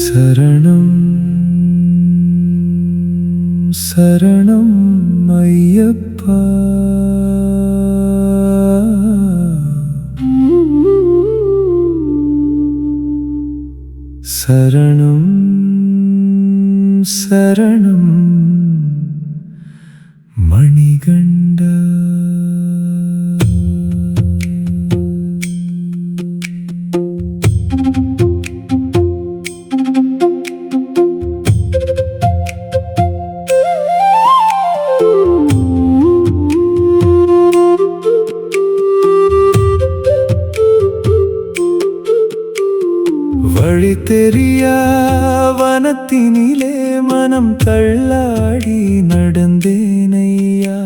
சரணம் சரணம் ஐயப்பா. சரணம் சரணம் மணிகண்டா. வழி தெரியா வனத்தினிலே மனம் தள்ளாடி நடந்தேனையா.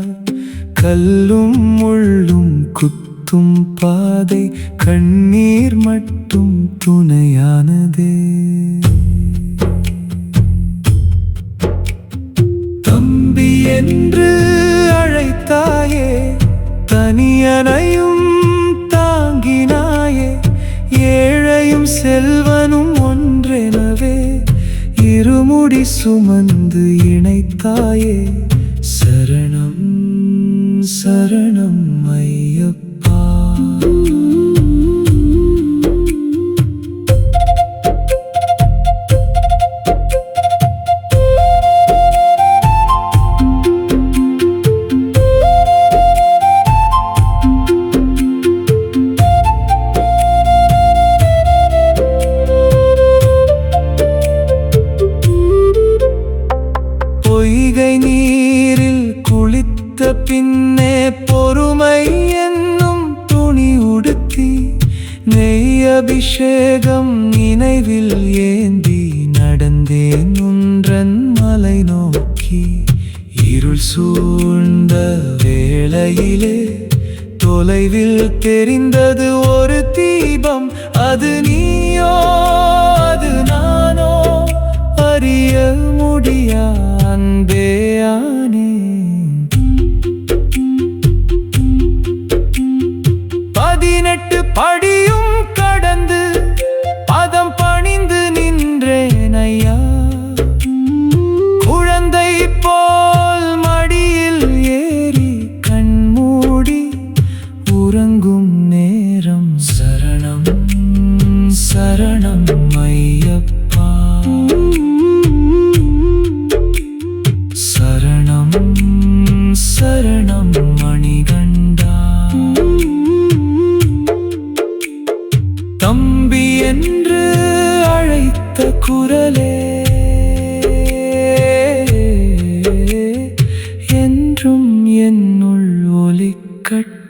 கல்லும் முள்ளும் குத்தும் பாதை, கண்ணீர் மட்டும் துணையானதே. தம்பி என்று அழைத்தாயே, தனியனையும் தாங்கினாயே. ஏழையும் செல்வனும் ஒன்றெனவே இருமுடி சுமந்து இணைத்தாயே. சரணம் சரணம் ஐயப்பா. பொய்கை நீரில் குளித்த பின்னே பொறுமை என்னும் துணி உடுத்தி, நெய் அபிஷேகம் நினைவில் ஏந்தி நடந்தேன் உன்றன் மலை நோக்கி. இருள் சூழ்ந்த வேளையிலே தொலைவில் தெரிந்தது ஒரு தீபம். அது நீயோ அது நானோ அறிய முடியா அன்பேயானே. 18 படியும் கடந்து பதம் பணிந்து நின்றேன் ஐயா. குழந்தை போல் மடியில் ஏறி கண்மூடி உறங்கும் நேரம். சரணம் சரணம் ஐயப்பா. சரணம் சரணம் மணிகண்டா. தம்பி என்று அழைத்த குரலே என்றும் என்னுள் ஒலிக்கட்டும்.